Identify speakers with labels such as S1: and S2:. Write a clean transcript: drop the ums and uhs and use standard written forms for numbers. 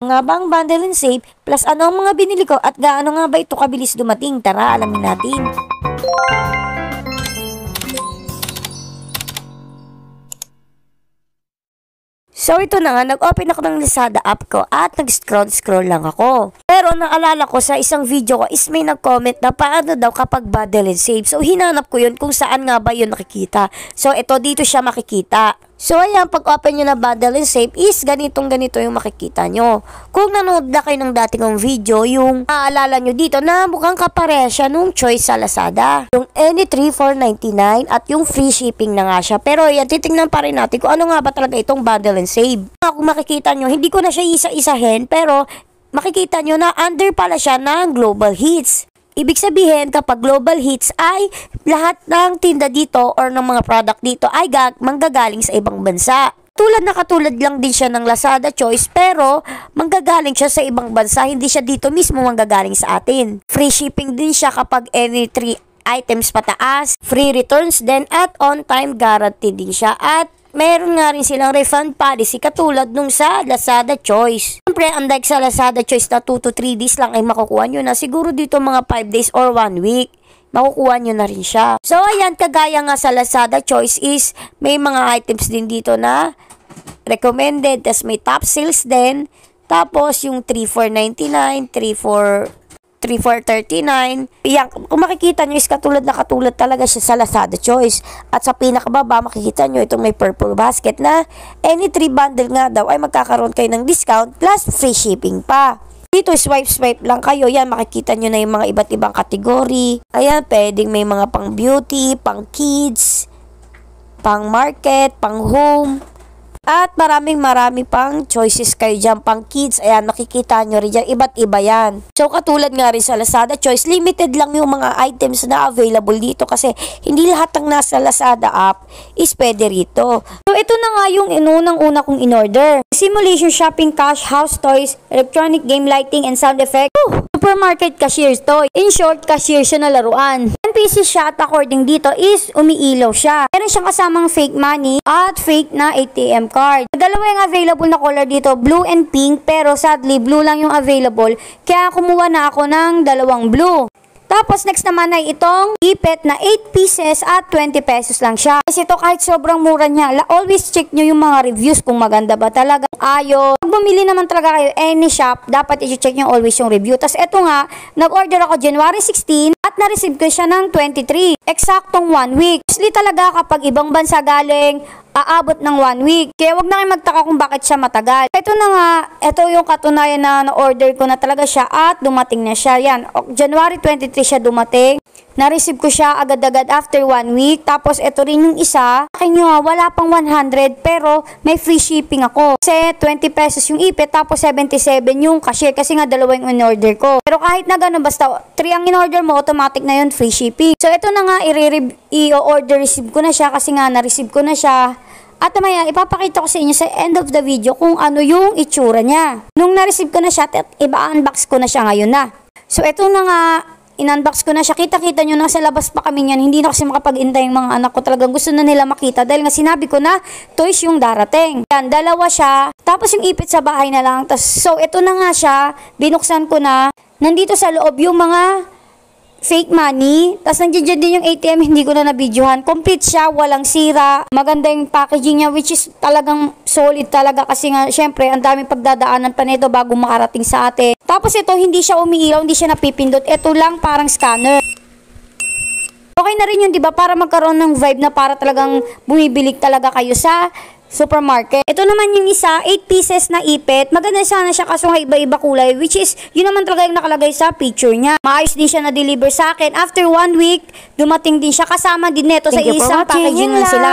S1: Nga ba ang bundle and save plus ano ang mga binili ko at gaano nga ba ito kabilis dumating? Tara, alamin natin. So ito na nga, nag-open ako ng Lazada app ko at nag-scroll lang ako. Pero naalala ko sa isang video ko is may nag-comment na paano daw kapag bundle and save. So hinanap ko yun kung saan nga ba yun nakikita. So ito dito siya makikita. So ayan, pag open nyo na bundle and save is ganito yung makikita nyo. Kung nanood na kayo ng dati kong video, yung naaalala nyo dito na mukhang kapareha siya nung choice sa Lazada. Yung any 3,499 at yung free shipping na nga siya. Pero ayan, titingnan pa rin natin kung ano nga ba talaga itong bundle and save. Kung makikita nyo, hindi ko na siya isa-isahin pero makikita nyo na under pala siya ng global hits. Ibig sabihin, kapag global hits ay lahat ng tinda dito or ng mga product dito ay manggagaling sa ibang bansa. Katulad lang din siya ng Lazada Choice pero manggagaling siya sa ibang bansa, hindi siya dito mismo manggagaling sa atin. Free shipping din siya kapag any 3 items pataas, free returns din at on-time guarantee din siya at meron nga rin silang refund policy katulad nung sa Lazada Choice. Siyempre, unlike sa Lazada Choice na 2 to 3 days lang ay makukuha nyo na, siguro dito mga 5 days or 1 week, makukuha nyo na rin siya. So, ayan, kagaya nga sa Lazada Choice is may mga items din dito na recommended, tas may top sales din, tapos yung 3,499, 3,439. Yan, kung makikita nyo is katulad talaga siya sa Lazada Choice. At sa pinakababa makikita nyo itong may purple basket na any 3 bundle nga daw ay magkakaroon kayo ng discount plus free shipping pa. Dito swipe lang kayo. Yan, makikita nyo na yung mga iba't ibang kategory. Ayan, pwedeng may mga pang beauty, pang kids, pang market, pang home. At marami pang choices kayo dyan, pang kids. Ayan, nakikita nyo rin dyan, iba't iba yan. So, katulad nga rin sa Lazada Choice, limited lang yung mga items na available dito kasi hindi lahat ng nasa Lazada app is pwede rito. So, ito na nga yung una kong in-order. Simulation shopping, cash, house toys, electronic game lighting, and sound effect. Supermarket cashier's toy. In short, cashier siya na laruan. NPC siya at according dito is umiilaw siya. Meron siyang kasamang fake money at fake na ATM card. Dalawa yung available na color dito, blue and pink, pero sadly blue lang yung available kaya kumuha na ako ng 2 blue. Tapos next naman ay itong ipet na 8 pieces at 20 pesos lang siya. Kasi ito kahit sobrang mura niya, always check nyo yung mga reviews kung maganda ba talaga. Ayo. Pag bumili naman talaga kayo any shop, dapat i-check nyo always yung review. Tapos ito nga, nag-order ako January 16 at na-receive ko siya ng 23. Eksaktong 1 week. Mostly talaga kapag ibang bansa galing, aabot ng 1 week. Kaya wag na kayo magtaka kung bakit siya matagal. Ito na nga, ito yung katunayan na na-order ko na talaga siya at dumating na siya. Yan, January 23 siya dumating. Na-receive ko siya agad-agad after 1 week. Tapos ito rin yung isa. Akin nyo, wala pang 100 pero may free shipping ako. Kasi 20 pesos yung ipit tapos 77 yung cashier kasi nga 2 yung in-order ko. Pero kahit na gano'n, basta 3 ang in-order mo, automatic na yun free shipping. So ito na nga, i-order receive ko na siya kasi nga na-receive ko na siya. At maya, ipapakita ko sa inyo sa end of the video kung ano yung itsura niya. Nung na-receive ko na siya, iba-unbox ko na siya ngayon na. So ito na nga, in-unbox ko na siya. Kita-kita nyo na sa labas pa kami niyan. Hindi na kasi makapag-intay yung mga anak ko. Talagang gusto na nila makita. Dahil nga sinabi ko na toys yung darating. Yan, 2 siya. Tapos yung ipit sa bahay na lang. So ito na nga siya. Binuksan ko na. Nandito sa loob yung mga fake money. Tapos nandiyan din yung ATM, hindi ko na nabidyohan. Complete siya, walang sira. Maganda yung packaging niya, which is talagang solid talaga kasi nga, syempre, ang daming pagdadaanan pa nito bago makarating sa atin. Tapos ito, hindi siya umiilaw, hindi siya napipindot. Ito lang parang scanner. Okay na rin yun, di ba? Para magkaroon ng vibe na para talagang bumibilig talaga kayo sa supermarket. Ito naman yung isa, 8 pieces na ipit. Maganda sana siya kaso nga iba-iba kulay, which is, yun naman talaga yung nakalagay sa picture niya. Maayos din siya na-deliver sa akin. After 1 week, dumating din siya. Kasama din neto sa isang packaging lang sila.